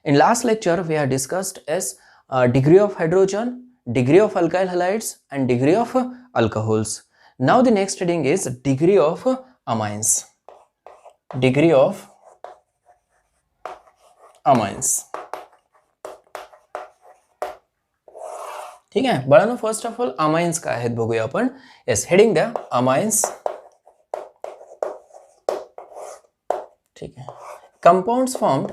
In last lecture, we have discussed as degree of hydrogen, degree of alkyl halides, and degree of alcohols. Now the next heading is degree of amines. Degree of amines. ठीक आहे बाळांनो, first of all amines काय आहेत बघूया आपण. Yes, heading द्या amines. ठीक आहे. Compounds formed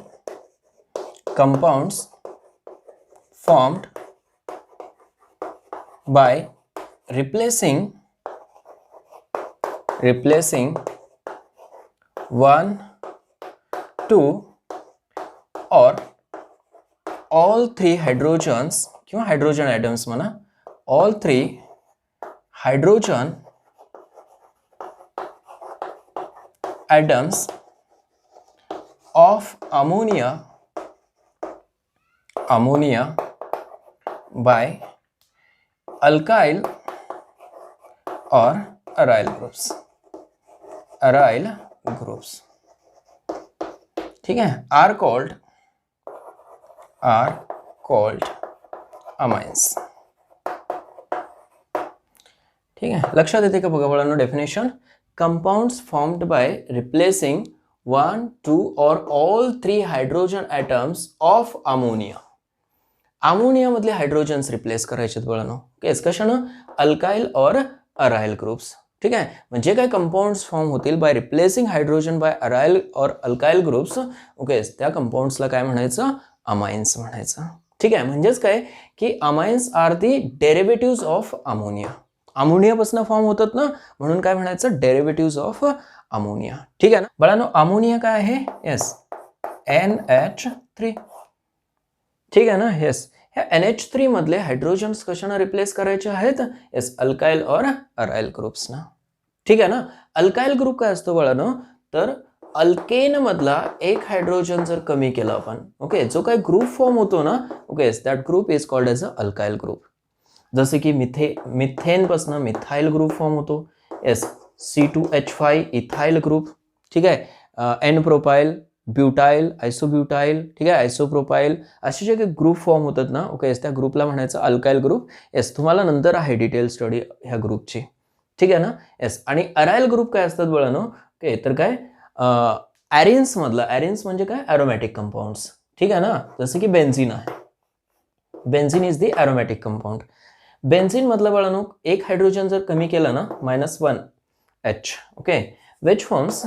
by replacing 1, 2 or all 3 hydrogens किंवा हायड्रोजन ॲटम्स म्हणा, all 3 hydrogen atoms of ammonia by alkyl or aryl groups. ठीक है, are called amines. ठीक है, लक्षात येते का बघा बाळांनो definition. Compounds formed by replacing 1, 2 or all 3 hydrogen atoms of ammonia. Ammonia मधले हायड्रोजन्स रिप्लेस करायचे बाळांनो. केस कशानं? Alkyl or aryl groups. ठीक आहे, म्हणजे काय कंपाउंड्स फॉर्म होतील by replacing hydrogen by aryl or alkyl groups. Okay, त्या कंपाउंड्सला काय म्हणायचं? अमाइन्स म्हणायचं. ठीक आहे, म्हणजेच काय की amines are the derivatives of ammonia. अमोनियापासून फॉर्म होतात ना, म्हणून काय म्हणायचं? Derivatives of ammonia. ठीक आहे ना बाळांनो, अमोनिया काय आहे? Yes, NH3. ठीक आहे ना. येस, ह्या NH3 मधले हायड्रोजन्स कशाने रिप्लेस करायचे आहेत? Yes, alkyl or aryl groups ना. ठीक आहे ना. अल्काइल ग्रुप काय असतो बाळांनो? तर अल्केन मधला एक हायड्रोजन जर कमी केला आपण, ओके, जो काही ग्रुप फॉर्म होतो ना, okay, that group is called as a alkyl group. जसे की मिथेन पासून मिथाइल ग्रुप फॉर्म होतो. Yes, C2H5 ethyl group. ठीक आहे, N प्रोपाइल, ब्युटाइल, आयसोब्युटाइल, ठीक आहे, आयसोप्रोपाइल, असे जे काही ग्रुप फॉर्म होतात ना, ओके, त्या ग्रुपला म्हणायचं अल्काइल ग्रुप. येस, तुम्हाला नंतर आहे डिटेल स्टडी ह्या ग्रुपची. ठीक आहे ना. येस, आणि अराइल ग्रुप काय असतात बाळांनो? ओके, तर काय ॲरिन्स मधला, ॲरिन्स म्हणजे काय? Aromatic compounds. ठीक आहे ना. जसं की बेन्झिन आहे. Benzene is the aromatic compound. Benzene मधला बाळांनो एक हायड्रोजन जर कमी केला ना, -1H, okay, which forms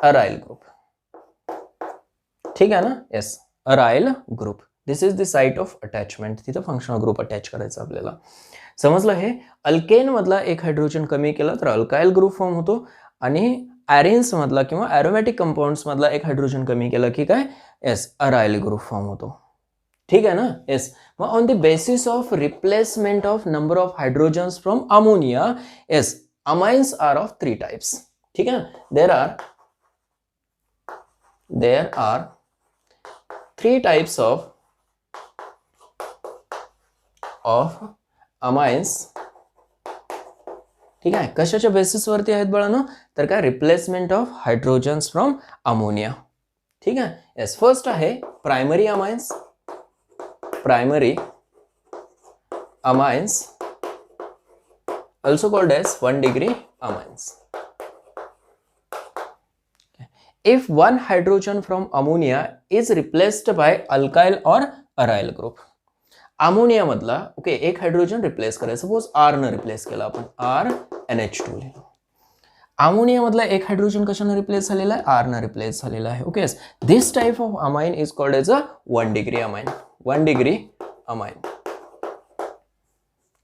aryl group. ठीक आहे ना. Yes, aryl group. This is the site of attachment. तिथं फंक्शनल ग्रुप अटॅच करायचं आपल्याला. समजलं हे? अल्केन मधला एक हायड्रोजन कमी केला तर अल्काइल ग्रुप फॉर्म होतो, आणि ॲरिन्स मधला किंवा ॲरोमॅटिक कंपाऊंड्स मधला एक हायड्रोजन कमी केला की काय? येस, अराइल ग्रुप फॉर्म होतो. ठीक आहे ना. येस, मग on the basis of replacement of number of hydrogens from ammonia, yes, amines are of 3 types. ठीक आहे, there are 3 types of amines. ठीक आहे, कशाच्या बेसिसवरती आहेत बाळांनो? तर काय replacement of hydrogens from ammonia. ठीक आहे. येस, फर्स्ट आहे primary amines. Primary amines, also called as 1 degree amines. If one hydrogen from ammonia is replaced by alkyl or aryl group. Ammonia मधला ओके एक हायड्रोजन रिप्लेस करायचं. Suppose R ने replace केला आपण, RNH2 लिहिलो. Ammonia मधला एक hydrogen कशाने replace झालेला आहे? R ने रिप्लेस झालेला आहे. Okay, this type of amine is called as a 1 degree amine. 1 degree amine.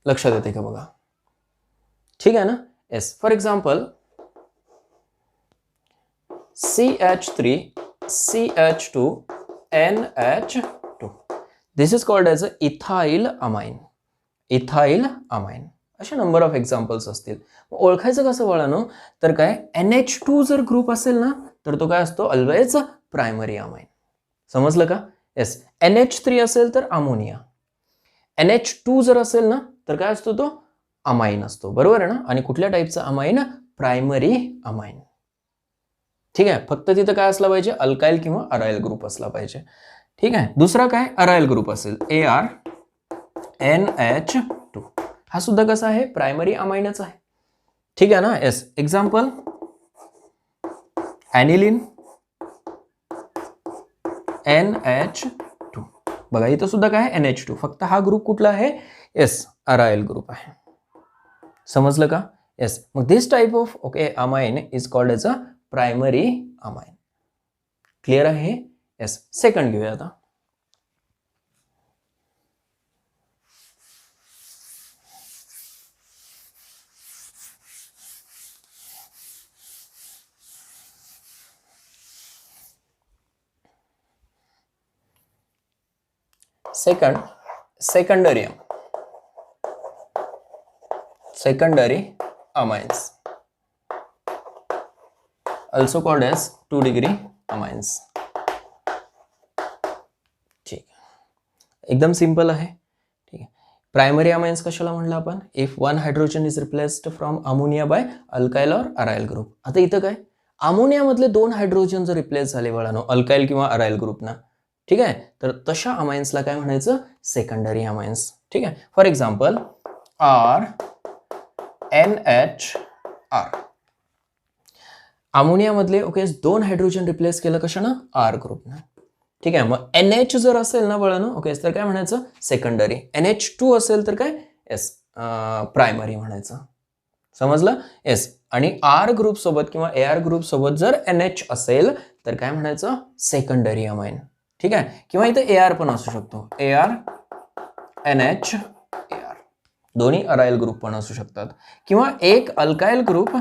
लक्षात येते का बघा? ठीक आहे ना. Yes, for example CH3 CH2 NH2. This is called as a ethyl amine. Ethyl amine. असे नंबर ऑफ एक्झाम्पल्स असतील. ओळखायचं कसं बाळांनो? तर काय NH2 जर ग्रुप असेल ना, तर तो काय असतो? Always primary amine. समजलं का? येस, NH3 असेल तर अमोनिया. NH2 जर असेल ना, तर काय असतो? तो अमाइन असतो. बरोबर आहे ना. आणि कुठल्या टाईपचा अमाइन? Primary amine. ठीक आहे, फक्त तिथं काय असला पाहिजे? अल्काइल किंवा अराइल ग्रुप असला पाहिजे. ठीक आहे. दुसरा काय अरायल ग्रुप असेल ArNH2, हा सुद्धा कसा आहे प्रायमरी अमाइनच आहे. ठीक आहे ना. येस. Example aniline NH2. बघा इथं सुद्धा काय NH2, फक्त हा ग्रुप कुठला आहे, येस अरायल ग्रुप आहे. समजलं का. येस. मग this type of amine is called as a primary amine. Clear आहे. येस. सेकंड घेऊया आता. secondary amines, also called as 2-degree amines. ठीक आहे. एकदम सिंपल आहे. ठीक आहे. प्रायमरी अमाइन्स कशाला म्हणलं आपण, if one hydrogen is replaced from ammonia bye alkyl or अरायल group. आता इथं काय अमोनिया मधले 2 हायड्रोजन जर रिप्लेस झाले बाळांनो अल्काइल किंवा अरायल ग्रुपना, ठीक आहे, तर तशा अमाइन्सला काय म्हणायचं, सेकंडरी अमाइन्स. ठीक आहे. फॉर एक्झाम्पल RNHR, अमोनिया मधले 2 हायड्रोजन रिप्लेस केलं कशानं, R ग्रुपनं. ठीक आहे. मग NH जर असेल ना बाळांनो तर काय म्हणायचं, सेकंडरी. NH2 असेल तर काय, येस प्रायमरी म्हणायचं. समजलं. येस. आणि R ग्रुप सोबत किंवा AR ग्रुप सोबत जर NH असेल तर काय म्हणायचं, सेकंडरी अमाइन. ठीक आहे. किंवा इथे AR पण असू शकतो, AR NH AR, दोन्ही अरायल ग्रुप पण असू शकतात. किंवा एक अल्काइल ग्रुप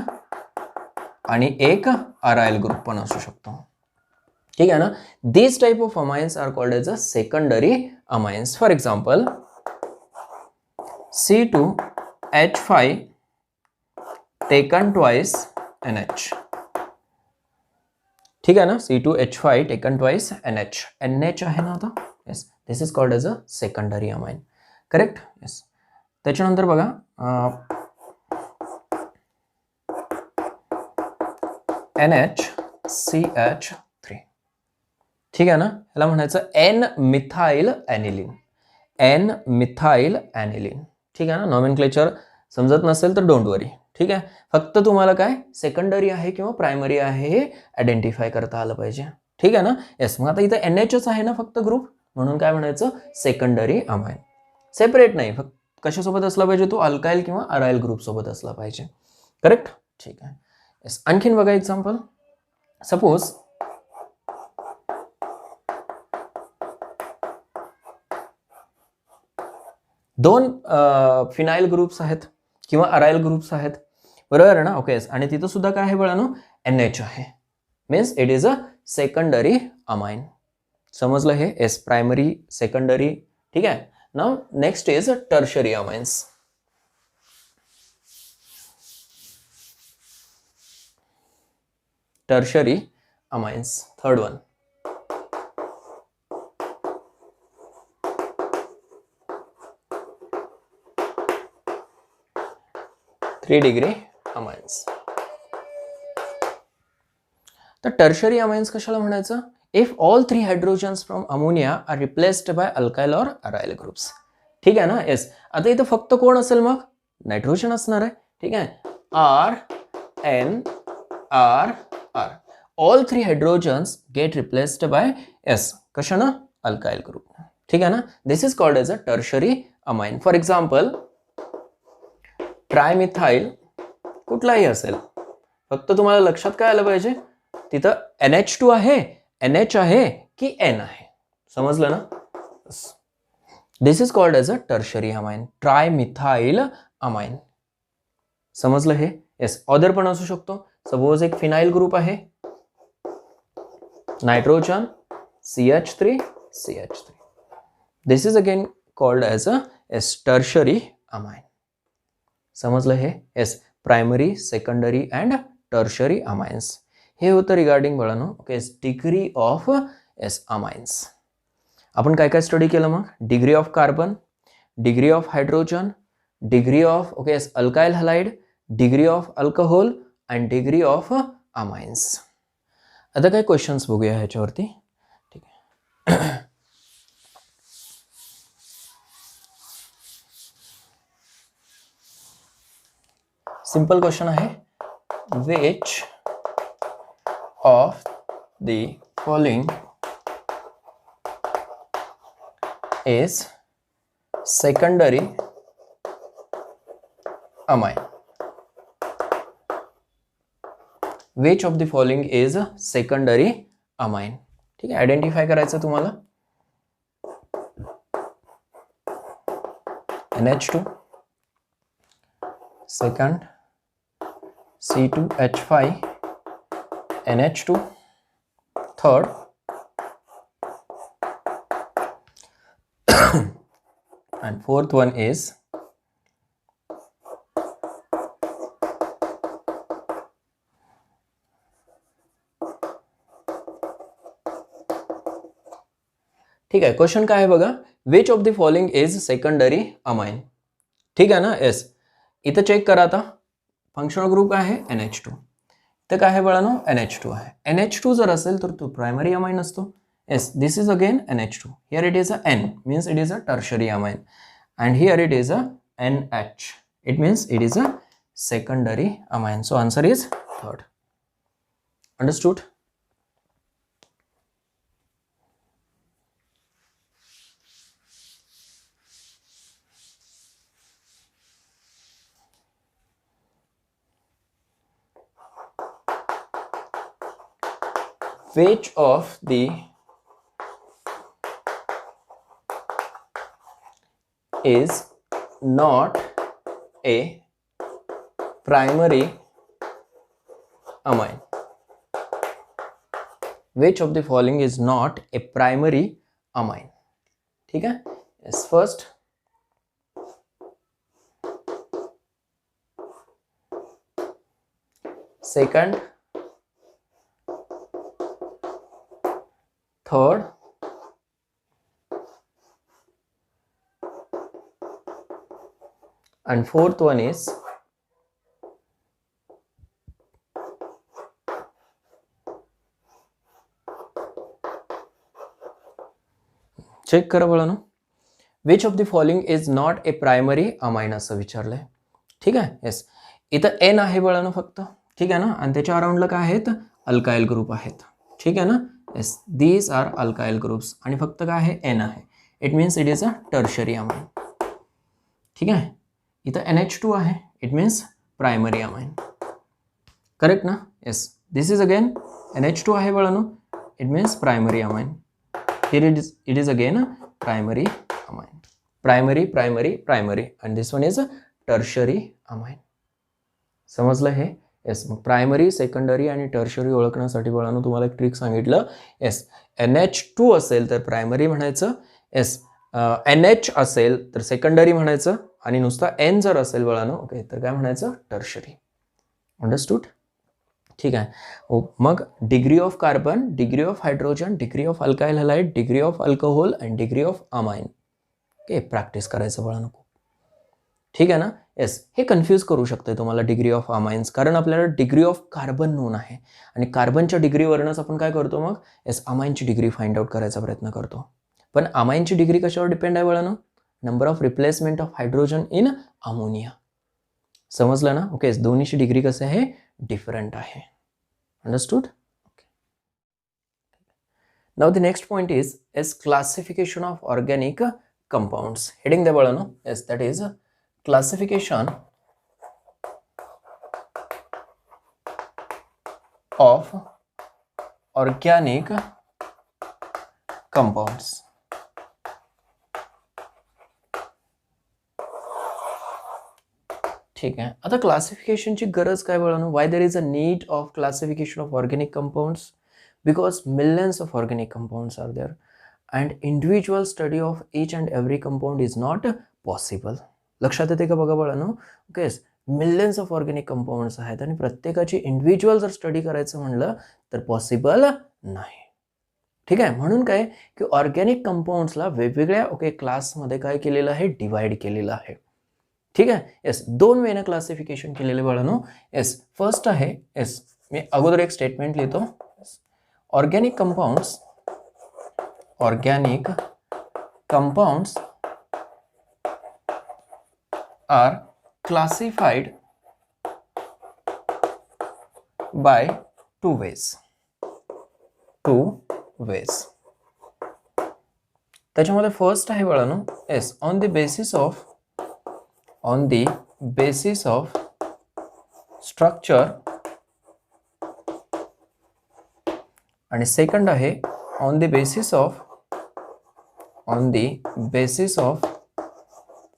आणि एक अरायल ग्रुप पण असू शकतो. ठीक आहे ना. This type of amines are called as a secondary amines. For example C2H5 taken twice NH. ठीक आहे ना. C2H5 taken twice NH. NH आहे ना आता. Yes. This is called as a secondary amine. Correct. Yes. त्याच्यानंतर बघा NHCH3. ठीक आहे ना. याला म्हणायचं N-मिथाइल ॲनिलिन. N-मिथाइल ॲनिलिन. ठीक आहे ना. नॉमेनक्लेचर समजत नसेल तर डोंट वरी. ठीक आहे. फक्त तुम्हाला काय सेकंडरी आहे किंवा प्रायमरी आहे हे आयडेंटिफाय करता आलं पाहिजे. ठीक आहे ना. येस. मग आता इथं NHच आहे ना फक्त ग्रुप, म्हणून काय म्हणायचं, सेकंडरी अमाइन. सेपरेट नाही, फक्त कशासोबत असला पाहिजे तो, अल्काइल किंवा अरायल ग्रुप सोबत असला पाहिजे. करेक्ट. ठीक आहे. येस. आणखीन बघा एक्झाम्पल. सपोज दोन फिनाइल ग्रुप्स आहेत किंवा अरायल ग्रुप्स आहेत, बरोबर आहे ना. आणि तिथं सुद्धा काय आहे बाळांनो, NH आहे. Means it is a secondary amine. समजलं हे. एस. Primary, secondary. ठीक आहे. Now next is tertiary amines. Tertiary amines, third one. Three degree amines. तर टर्शरी अमाइन्स कशाला म्हणायचं, if all 3 hydrogens from ammonia are replaced by alkyl or aryl groups. ठीक आहे ना. येस. आता इथं फक्त कोण असेल मग, नायट्रोजन असणार आहे. ठीक आहे. RNR. All 3 hydrogens get replaced by as कशानं, अल्काइल ग्रुप. ठीक आहे ना. This is called as a tertiary amine. For example trimethyl कुठलाही असेल, फक्त तुम्हाला लक्षात काय आलं पाहिजे, तिथं NH2 आहे, NH आहे की N आहे. समजलं ना. This is called as a tertiary amine, trimethyl amine. समजलं हे. येस. ऑदर पण असू शकतो. सपोज एक फिनाइल ग्रुप आहे, nitrogen CH3 CH3. This is again called as a tertiary amine. समजलं हे. Yes. Primary, secondary and tertiary amines. हे होतं रिगार्डिंग बाळांनो डिग्री ऑफ अमाइन्स. आपण काय काय स्टडी केलं मग, degree of carbon, degree of hydrogen, degree of alkyl halide, degree of alcohol and degree of amines. आता काय क्वेश्चन्स बघूया ह्याच्यावरती. ठीक आहे. सिंपल क्वेश्चन आहे, which of the following is secondary amine. Which of the following is secondary amine. ठीक आहे, identify करायचं तुम्हाला. NH2, second C2H5 NH2, third and fourth one is ठीक आहे. क्वेश्चन काय आहे बघा, which of the following is secondary amine. ठीक आहे ना. येस, इथं चेक करा आता. फंक्शनल ग्रुप काय आहे, NH2. इथं काय आहे बाळांनो, NH2 आहे. NH2 जर असेल तर तो प्रायमरी अमाइन असतो. Yes, this is again NH2. Here it is a N, means it is a tertiary amine, and here it is a NH. It means it is a secondary amine. So answer is third. Understood? Which of the is not a primary amine. Which of the following is not a primary amine. ठीक है. Yes, first second third and fourth one is check करा बाळांनो. Which of the following is not a primary amine असं विचारलंय. ठीक आहे. Yes, इथं N आहे बाळांनो फक्त. ठीक आहे ना. आणि त्याच्या अराउंडला काय आहेत, अल्काइल ग्रुप आहेत. ठीक आहे ना. Yes, these are alkyl groups आणि फक्त काय आहे, N आहे. It means it is a tertiary amine. ठीक आहे. इथं NH2 आहे, it means primary amine. Correct ना. Yes, this is again NH2 आहे बाळांनो, it means primary amine. Here it is again a primary amine. Primary, primary, primary, and this one is a tertiary amine. समजलं हे. Yes, मग primary, secondary आणि tertiary ओळखण्यासाठी बाळांनो तुम्हाला एक ट्रिक सांगितलं. येस, NH2 असेल तर प्रायमरी म्हणायचं. येस, NH असेल तर सेकंडरी म्हणायचं आणि नुसता N जर असेल बाळांनो, ओके, तर काय म्हणायचं, टर्शरी. अंडरस्टूड. ठीक आहे. मग degree of carbon, degree of hydrogen, degree of alkyl halide, degree of alcohol and degree of amine. Okay, practice करायचं बाळांनो. ठीक आहे ना. येस, हे कन्फ्यूज करू शकते तुम्हाला डिग्री ऑफ अमाइन्स, कारण आपल्याला डिग्री ऑफ कार्बन नोन आहे आणि कार्बनच्या डिग्रीवरनंच आपण काय करतो मग, येस, अमाइनची डिग्री फाइंड आउट करायचा प्रयत्न करतो. पण अमाइनची डिग्री कशावर डिपेंड आहे बाळांनो, number of replacement of hydrogen in ammonia. समजलं ना. ओके, दोन्हीची डिग्री कसं आहे, डिफरंट आहे. Understood. Now the next point is classification of organic compounds. Heading द्या बाळांनो. Yes, that is classification of organic compounds. ठीक आहे. आता क्लासिफिकेशनची गरज काय बाळांनो, why there is a need of classification of organic compounds, because millions of organic compounds are there and individual study of each and every compound is not possible. लक्षात येते का बघा बाळांनो. Okay, millions of organic compounds आहेत आणि प्रत्येकाची individual जर study करायचं म्हणलं तर पॉसिबल नाही. ठीक आहे. म्हणून काय की ऑर्गॅनिक कंपाउंड्सला वेगवेगळ्या ओके क्लासमध्ये काय केलेलं आहे, डिवाइड केलेलं आहे. ठीक आहे. येस, दोन वेने क्लासिफिकेशन केलेले बाळांनो. येस, फर्स्ट आहे, येस, मी अगोदर एक स्टेटमेंट लिहितो. Organic compounds are classified by two ways. त्याच्यामध्ये फर्स्ट आहे बाळांनो as on the basis of structure आणि सेकंड आहे on the basis of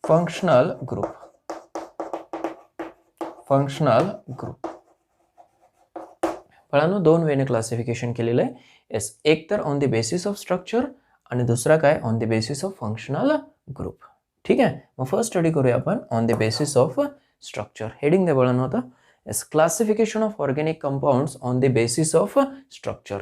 functional group. बाळांनो दोन वेने क्लासिफिकेशन केलेलं आहे. एस एक तर on the basis of structure आणि दुसरा काय on the basis of functional group. ठीक आहे, मग फर्स्ट स्टडी करूया आपण on the basis of structure. Heading दे बाळांनो आता as classification of organic compounds on the basis of structure.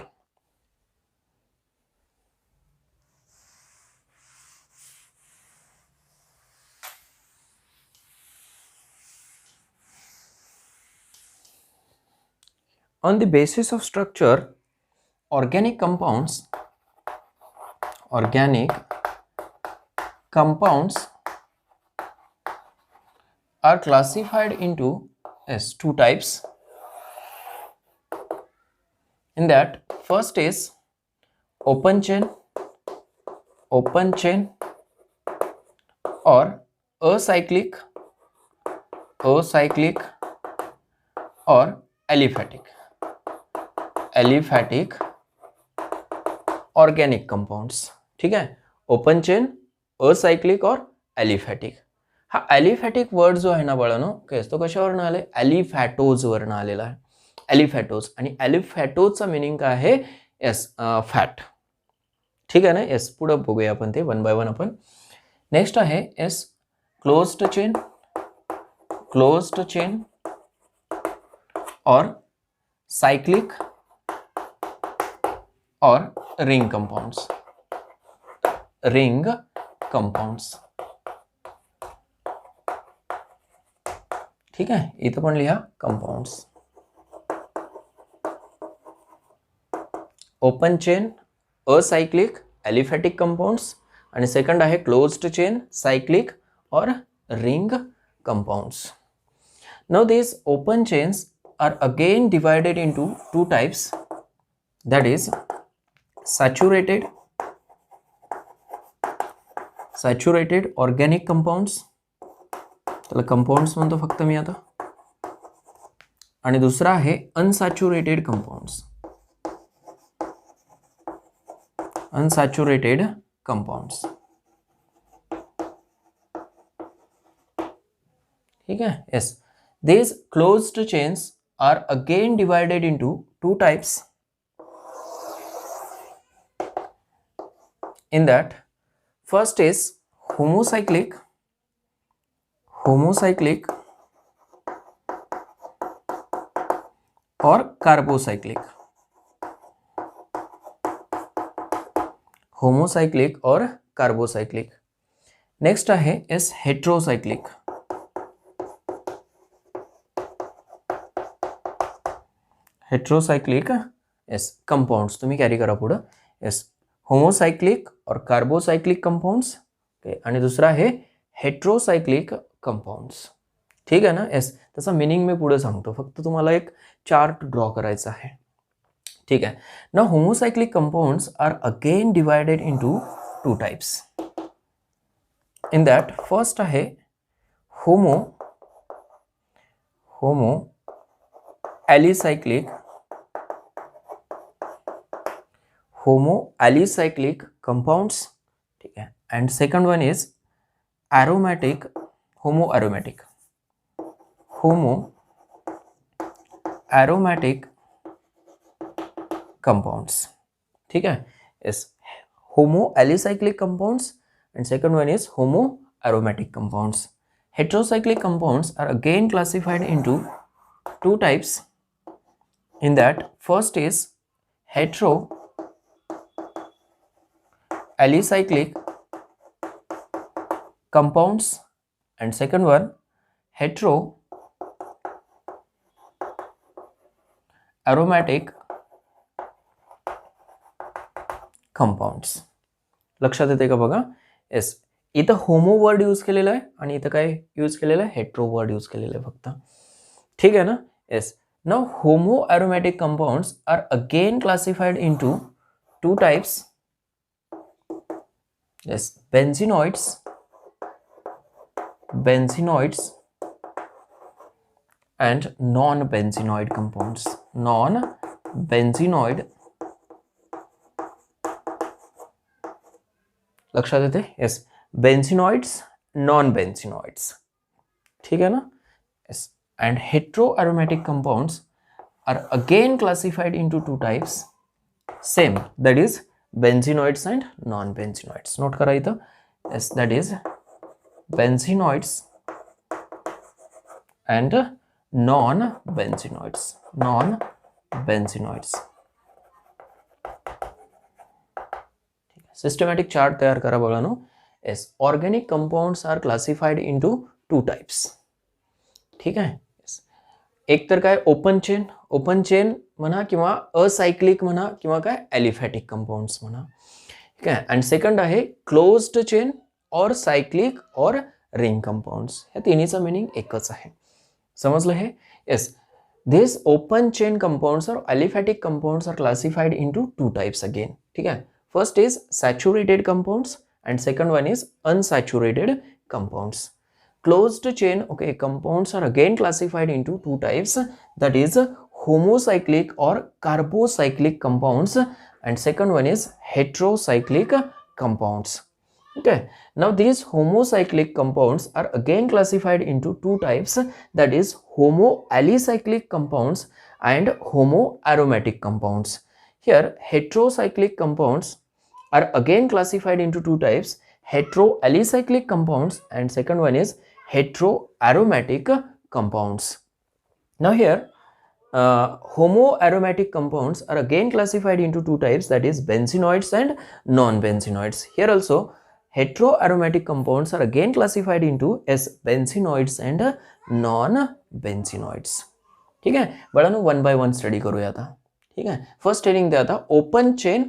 On the basis of structure, organic compounds are classified into two types. In that, first is open chain or acyclic or aliphatic organic compounds. ठीक आहे, open chain, असायक्लिक और aliphatic. हा aliphatic word जो आहे ना बाळांनो तो कशावरून आले ॲलिफॅटोज वरून आलेला आहे. ॲलिफॅटोज आणि ॲलिफॅटोजचा मिनिंग काय आहे एस फॅट. ठीक आहे ना. एस पुढे बघूया आपण ते वन बाय वन आपण. नेक्स्ट आहे as closed chain or cyclic or ring compounds. ठीक आहे, इथं पण लिहा compounds. Open chain, acyclic, aliphatic compounds आणि सेकंड आहे closed chain, cyclic or ring compounds. Now these open chains are again divided into two types, that is saturated organic compounds, त्याला compounds म्हणतो फक्त मी आता, आणि दुसरा आहे अनसॅच्युरेटेड कंपाउंड्स. ठीक है. yes, these closed chains are again divided into two types. In that, first is homocyclic or carbocyclic. Homocyclic और कार्बोसाइक्लिक. नेक्स्ट आहे एस हेट्रोसाइक्लिक. एस कंपाउंड्स तुम्ही कॅरी करा पुढं. एस होमोसाइक्लिक और कार्बोसाइक्लिक कंपाउंड्स. आणि दुसरा आहे हेट्रोसाइक्लिक कंपाउंड्स. ठीक आहे ना. एस त्याचा मिनिंग मी पुढे सांगतो, फक्त तुम्हाला एक चार्ट ड्रॉ करायचा आहे. ठीक आहे. ना homocyclic compounds are again divided into two types. In that first आहे होमो एलिसाइक्लिक कंपाउंड्स. ठीक है. And second one is homo aromatic compounds. ठीक है. Is homo alicyclic compounds and second one is homo aromatic compounds. Heterocyclic compounds are again classified into two types. In that, first is hetero alicyclic compounds and second one hetero aromatic compounds. लक्षात येते का बघा. S इथं homo word use केलेला आहे आणि इथं काय यूज केलेलं आहे हेट्रो वर्ड यूज केलेलं आहे फक्त. ठीक आहे ना. Yes. Now homoaromatic compounds are again classified into two types. Yes, benzenoids and non-benzenoid compounds. Non-benzenoid, लक्षात येते? यस, बेन्झिनॉइड्स, नॉन बेन्झिनॉइड्स, ठीक है ना? Yes, and heteroaromatic compounds are again classified into two types, same, that is benzenoids and non-benzenoids. नोट करा इथं. yes, that is benzenoids and non-benzenoids. Systematic chart तयार करा बघानो. Yes, organic compounds are classified into two types. ठीक आहे. एक तर काय ओपन चेन म्हणा किंवा असायक्लिक म्हणा किंवा काय ॲलिफॅटिक कंपाऊंड्स म्हणा. ठीक आहे. अँड सेकंड आहे closed chain or cyclic or ring compounds. ह्या तिन्हीचा मिनिंग एकच आहे. समजलं हे? Yes, this open chain compounds or aliphatic compounds are classified into two types again. ठीक आहे. First is saturated compounds and second one is unsaturated compounds. Closed chain, okay, compounds are again classified into two types, that is homocyclic or carbocyclic compounds, and second one is heterocyclic compounds. Okay, now these homocyclic compounds are again classified into two types, that is homoalicyclic compounds and homoaromatic compounds. Here heterocyclic compounds are again classified into two types, heteroalicyclic compounds and second one is heteroaromatic compounds. Now here homoaromatic compounds are again classified into two types, that is benzenoids and non-benzenoids. Here also heteroaromatic compounds are again classified into as benzenoids and non-benzenoids. ठीक है बाळांनो, one by one study करूया आता. ठीक है. First heading द्या आता open chain,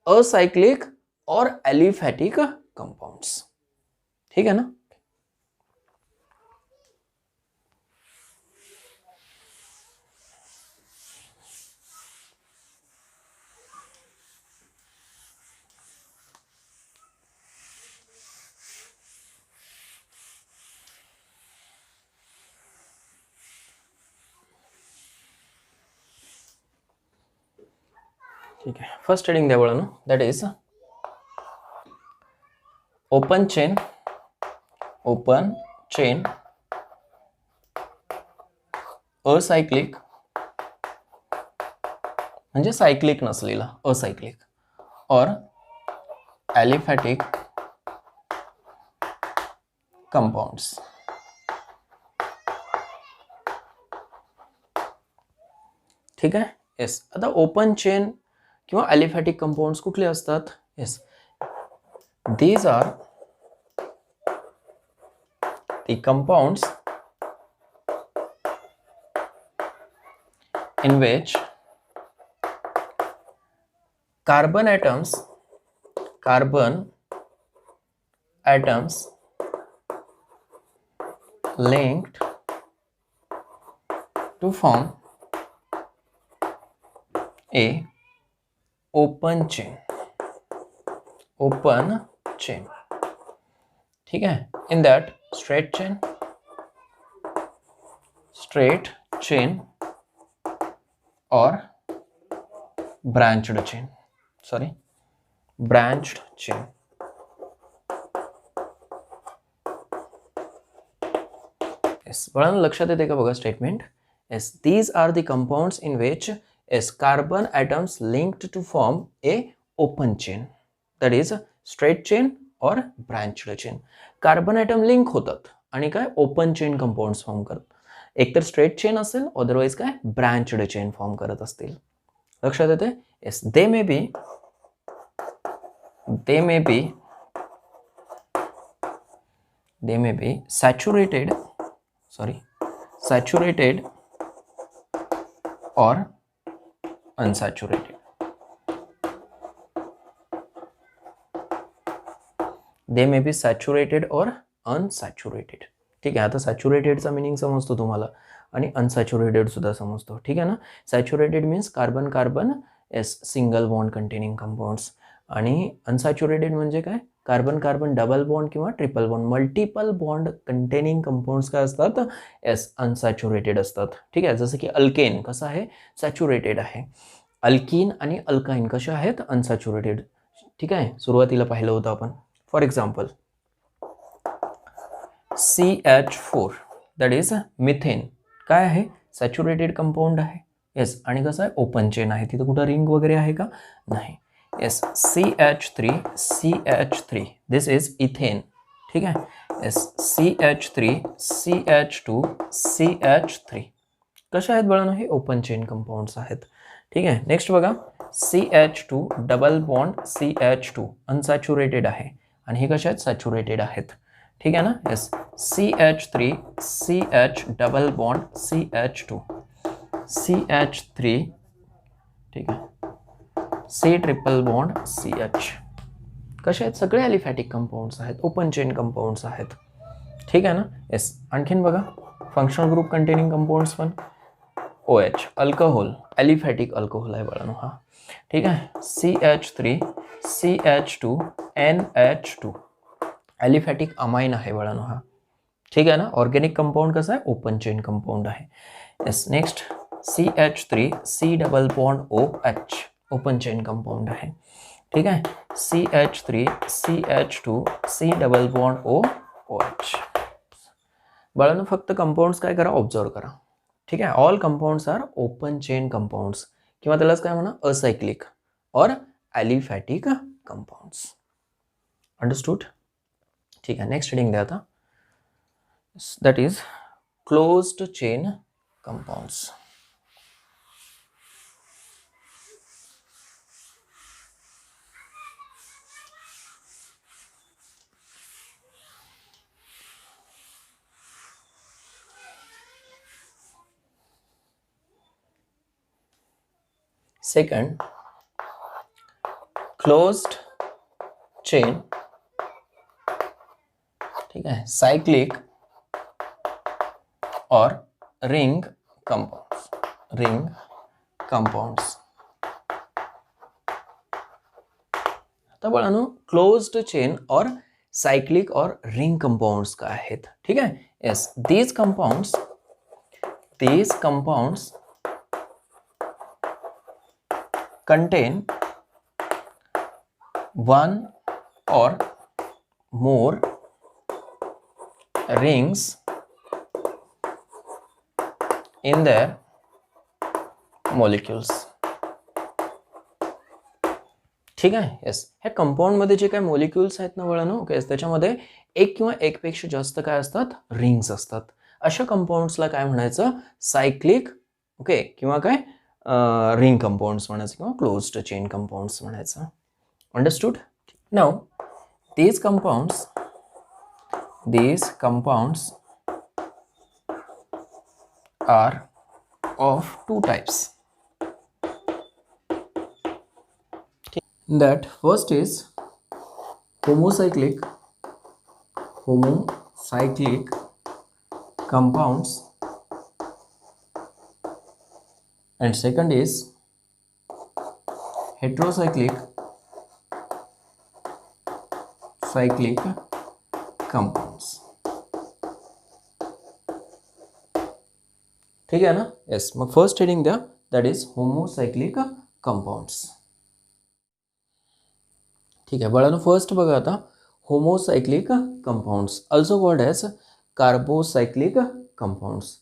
acyclic और एलिफैटिक कंपाउंड्स. ठीक है ना? ठीक है. फर्स्ट हेडिंग द्या बाळांनो, दॅट इज ओपन चेन असायक्लिक म्हणजे सायक्लिक नसलेला असायक्लिक और एलिफॅटिक कंपाउंड्स. ठीक आहे. येस, आता ओपन चेन किंवा एलिफॅटिक कंपाउंड्स कुठले असतात? Yes, these are the compounds in which carbon atoms linked to form a open chain. ठीक है. in that straight chain or branched chain. yes, बाळांनो लक्षात येते का बघा statement. yes, these are the compounds in which yes, carbon atoms linked to form a open chain, that is straight chain or branched chain. Carbon atom link होतात आणि काय open chain compounds form करतात. एकतर straight chain असेल, otherwise काय branched chain form करत असतील. लक्षात येते? Yes, they may be saturated or unsaturated. They may be saturated or unsaturated. ठीक आहे. आता सॅच्युरेटेडचा मिनिंग समजतो तुम्हाला आणि अनसॅच्युरेटेड सुद्धा समजतो. ठीक आहे ना. Saturated means carbon carbon S single bond containing compounds आणि अनसॅच्युरेटेड म्हणजे काय, कार्बन कार्बन डबल बॉन्ड किंवा triple bond multiple bond containing compounds काय असतात, एस अनसॅच्युरेटेड असतात. ठीक आहे. जसं की अल्केन कसं आहे, सॅच्युरेटेड आहे. अल्कीन आणि अल्काइन कसे आहेत, अनसॅच्युरेटेड. ठीक आहे. सुरुवातीला पाहिलं होतं आपण. For example CH4 that is methane काय आहे, सॅच्युरेटेड कंपाऊंड आहे. येस. आणि कसं आहे, ओपन चेन आहे. तिथं कुठं रिंग वगैरे आहे का, नाही. Yes. CH3 this is ethane. ठीक आहे. येस. CH3 CH2 CH3 कशा आहेत बाळांनो, हे ओपन चेन कंपाऊंड्स आहेत. ठीक आहे. नेक्स्ट बघा, CH2 double bond CH2 unsaturated आहे आणि हे कशा आहेत, सॅच्युरेटेड आहेत. ठीक आहे ना. Yes. CH3 CH double bond CH2 CH3 ठीक आहे, C ट्रिपल बॉन्ड CH कसे आहेत, सगळे ॲलिफॅटिक कंपाऊंड्स आहेत, ओपन चेन कंपाऊंड्स आहेत. ठीक आहे ना. येस. आणखीन बघा, फंक्शनल ग्रुप कंटेनिंग कंपाऊंड्स पण OH अल्कोहोल, ॲलिफॅटिक अल्कोहोल आहे बाळांनो हा. ठीक आहे. CH3 CH2 NH2 aliphatic amine आहे बाळांनो हा. ठीक आहे ना. ऑर्गॅनिक कंपाऊंड कसा आहे, ओपन चेन कंपाऊंड आहे. Yes. Next CH3 C double bond OH open chain compound आहे. ठीक आहे. CH3 CH2 C double bond OH. बाळांनो फक्त कंपाऊंड्स काय करा, ऑब्झर्व करा. ठीक आहे. All compounds are open chain compounds किंवा त्यालाच काय म्हणा, असायक्लिक और ॲलिफॅटिक कंपाऊंड्स. अंडरस्टूड. ठीक आहे. नेक्स्ट हेडिंग द्या आता. That is closed chain compounds. Second, closed chain, ठीक है, साइक्लिक और रिंग कंपाउंड्स. आता बाळांनो closed chain or cyclic or ring compounds का आहेत. ठीक है. Yes. These compounds contain one or more rings in their molecules. ठीक आहे. येस. ह्या कंपाऊंड मध्ये जे काय मॉलिक्युल्स आहेत ना बाळांनो, ओके, त्याच्यामध्ये एक किंवा एकपेक्षा जास्त काय असतात, रिंग्स असतात. अशा कंपाऊंड्सला काय म्हणायचं, सायक्लिक, ओके, किंवा काय रिंग कंपाऊंड्स म्हणायचं किंवा क्लोज्ड चेन कंपाऊंड्स म्हणायचं. Understood. Now these compounds are of two types. That first is homocyclic compounds and second is heterocyclic compounds. ठीक आहे ना. येस. मग फर्स्ट हेडिंग द्या, दॅट इज होमोसायक्लिक कंपाऊंड्स. ठीक आहे बाळांनो. फर्स्ट बघा आता, homocyclic compounds also called as carbocyclic compounds.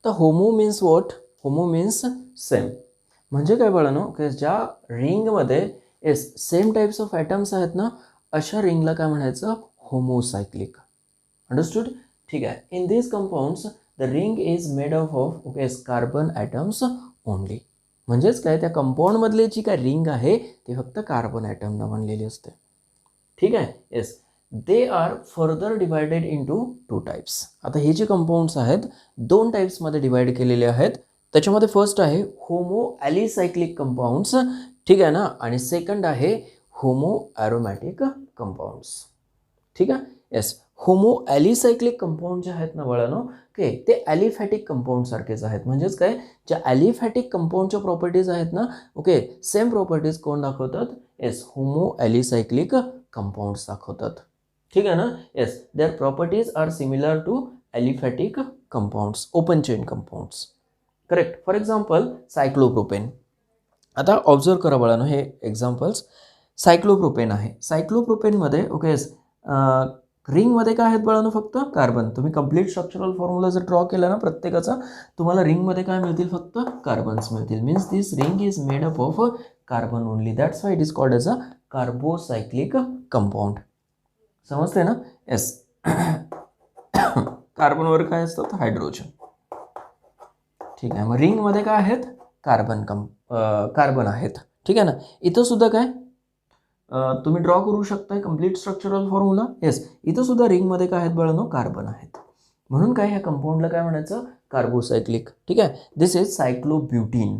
तर homo means what, homo means same. म्हणजे काय बाळांनो, की ज्या रिंगमध्ये yes same types of atoms आहेत ना, अशा रिंगला काय म्हणायचं, होमोसायक्लिक. अंडरस्टूड. ठीक आहे. In this compounds the ring is made of okay carbon atoms only. म्हणजेच काय, त्या कंपाऊंड मधली जी काय रिंग आहे ती फक्त कार्बन ॲटमनं बनलेली असते. ठीक आहे. Yes. They are further divided into two types. आता हे जे कंपाऊंड्स आहेत दोन टाइप्समध्ये डिवाइड केलेले आहेत. त्याच्यामध्ये फर्स्ट आहे होमो ॲलिसायक्लिक कंपाऊंड्स. ठीक आहे ना. आणि सेकंड आहे होमो ॲरोमॅटिक कंपाऊंड्स. ठीक आहे. येस. होमो ॲलिसायक्लिक कंपाऊंड जे आहेत ना बाळांनो, ओके, ते ॲलिफॅटिक कंपाऊंड सारखेच आहेत. म्हणजेच काय, ज्या ॲलिफॅटिक कंपाऊंडच्या प्रॉपर्टीज आहेत ना, ओके, सेम प्रॉपर्टीज कोण दाखवतात? येस, होमो ॲलिसायक्लिक कंपाऊंड्स दाखवतात. ठीक आहे ना? Yes, their properties are similar to aliphatic compounds, open chain compounds. Correct. For example cyclopropane. आता ऑब्झर्व करा बाळांनो हे एक्झाम्पल्स. सायक्लोप्रोपेन आहे. सायक्लोप्रोपेनमध्ये ओके रिंगमध्ये काय आहेत बाळांनो? फक्त कार्बन. तुम्ही कंप्लीट स्ट्रक्चरल फॉर्म्युला जर ड्रॉ केला ना प्रत्येकाचा, तुम्हाला रिंगमध्ये काय मिळतील? फक्त कार्बन्स मिळतील. Means this ring is made up of carbon only. That's why it is called as a carbocyclic compound. समजते ना? येस. कार्बनवर काय असतात? हायड्रोजन. ठीक आहे. मग रिंगमध्ये काय आहेत? कार्बन आहेत. ठीक आहे ना? इथं सुद्धा काय तुम्ही ड्रॉ करू शकताय कंप्लीट स्ट्रक्चरल फॉर्म्युला. येस, इथं सुद्धा रिंगमध्ये काय आहेत बाळांनो? कार्बन आहेत. म्हणून काय ह्या कंपाऊंडला काय म्हणायचं? कार्बोसायक्लिक. ठीक आहे. This is cyclobutene.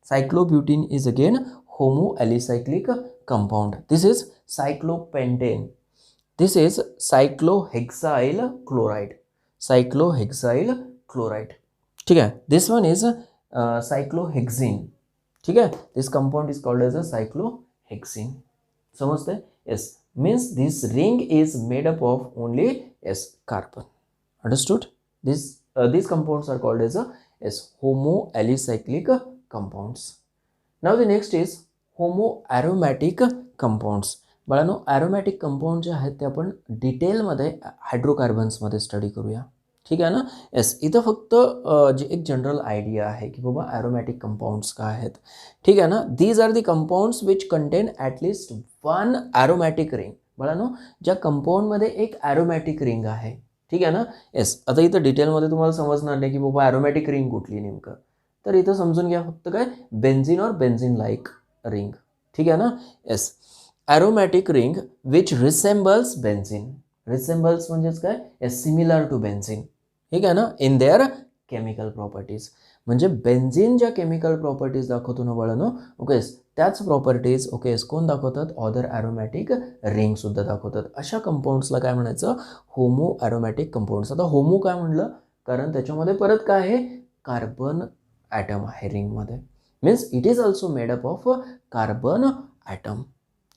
Cyclobutene is again homo alicyclic compound. This is cyclopentane. This is cyclohexyl chloride. Cyclohexyl chloride. ठीक आहे. This one is cyclohexene. ठीक आहे. This compound is called as a cyclohexene. समजते? Yes, means this ring is made up of only yes carbon. Understood? these compounds are called as a yes homoalicyclic compounds. Now the next is homoaromatic compounds. बाळांनो, aromatic compound जे आहेत ते आपण डिटेलमध्ये हायड्रोकार्बन्समध्ये study करूया. ठीक आहे ना? येस, इथं फक्त जे एक जनरल आयडिया आहे की बाबा ॲरोमॅटिक कंपाऊंड्स काय आहेत. ठीक आहे ना? These are the compounds which contain at least one aromatic ring. बाळांनो, ज्या कंपाऊंडमध्ये एक ॲरोमॅटिक रिंग आहे. ठीक आहे ना? येस, आता इथं डिटेलमध्ये तुम्हाला समजणार नाही की बाबा ॲरोमॅटिक रिंग कुठली नेमकं. तर इथं समजून घ्या फक्त काय, बेन्झिन और बेन्झिन लाईक रिंग. ठीक आहे ना? Yes, aromatic ring which resembles benzene. Resembles म्हणजेच काय, येस, सिमिलर टू बेन्झिन. ठीक आहे ना? In their chemical properties. म्हणजे बेन्झिन ज्या केमिकल प्रॉपर्टीज दाखवतो ना बाळांनो, ओके, त्याच प्रॉपर्टीज ओके कोण दाखवतात? अदर ॲरोमॅटिक रिंग सुद्धा दाखवतात. अशा कंपाऊंड्सला काय म्हणायचं? Homo aromatic compounds. आता होमो काय म्हणलं? कारण त्याच्यामध्ये परत काय आहे? कार्बन ॲटम आहे रिंगमध्ये. Means it is also made up of carbon atom.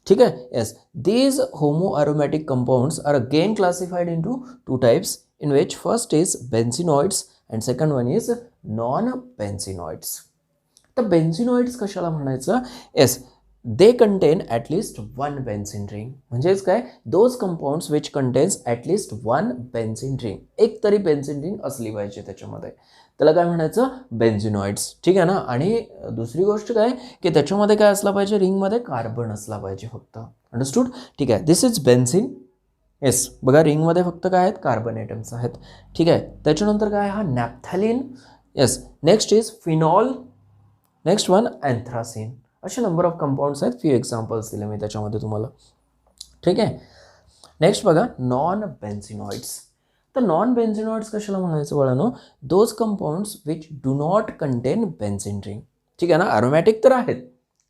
ठीक आहे. Yes, these homo aromatic compounds are again classified in two types, in which first is benzenoids and second one is non-benzenoids. तर बेन्झिनॉइड्स कशाला म्हणायचं? Yes, they contain at least one benzene ring. म्हणजेच काय, those compounds which contains at least one benzene ring. एक तरी benzene ring असली पाहिजे त्याच्यामध्ये. त्याला काय म्हणायचं? बेन्झिनॉइड्स. ठीक आहे ना? आणि दुसरी गोष्ट काय की त्याच्यामध्ये काय असला पाहिजे? रिंगमध्ये कार्बन असला पाहिजे फक्त. अंडरस्टूड? ठीक आहे. This is benzene. येस, बघा रिंगमध्ये फक्त काय आहेत? कार्बन ॲटम्स आहेत. ठीक आहे. त्याच्यानंतर काय? हा naphthalene. Yes, next is phenol. Next one anthracene. असे नंबर ऑफ कंपाऊंड्स आहेत. फ्यू एक्झाम्पल्स दिले मी त्याच्यामध्ये तुम्हाला. ठीक आहे. नेक्स्ट बघा नॉन बेन्झिनॉइड्स. तर नॉन बेन्झिनॉइड्स कशाला म्हणायचं बाळांनो? Those compounds which do not content benzene ring. ठीक आहे ना? ॲरोमॅटिक तर आहेत.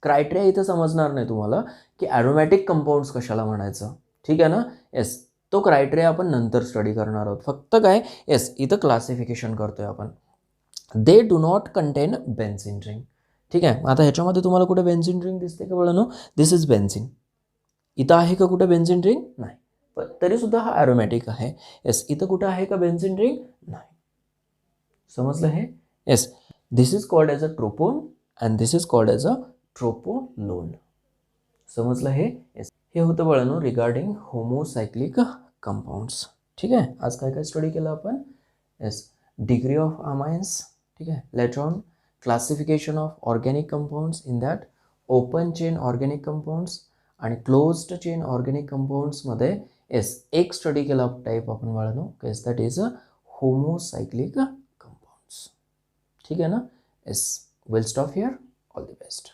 क्रायटेरिया इथं समजणार नाही तुम्हाला की ॲरोमॅटिक कंपाऊंड्स कशाला म्हणायचं. ठीक आहे ना? येस, तो क्रायटेरिया आपण नंतर स्टडी करणार आहोत. फक्त काय, येस, इथं क्लासिफिकेशन करतोय आपण. They do not content benzene ring. ठीक आहे. आता ह्याच्यामध्ये तुम्हाला कुठे बेन्झिन रिंग दिसते का बाळांनो? दिस इज बेन्झिन. इथं आहे का कुठे बेन्झिन रिंग? नाही. पण तरीसुद्धा हा ॲरोमॅटिक आहे. येस, इथं कुठं आहे का बेन्झिन रिंग? नाही. समजलं हे? Yes, this is called as a tropone and this is called as a tropolone. समजलं हे? येस, हे होतं बाळांनो रिगार्डिंग होमोसायक्लिक कंपाऊंड्स. ठीक आहे. आज काय काय स्टडी केलं आपण? Yes, degree of amines. ठीक आहे. Later on classification of organic compounds, in that open chain organic compounds आणि क्लोज्ड चेन ऑर्गॅनिक कंपाऊंड्समध्ये येस एक स्टडी केला टाईप आपण बाळांनो, yes that is a homocyclic compounds. ठीक आहे ना? Yes, will stop here. All the best.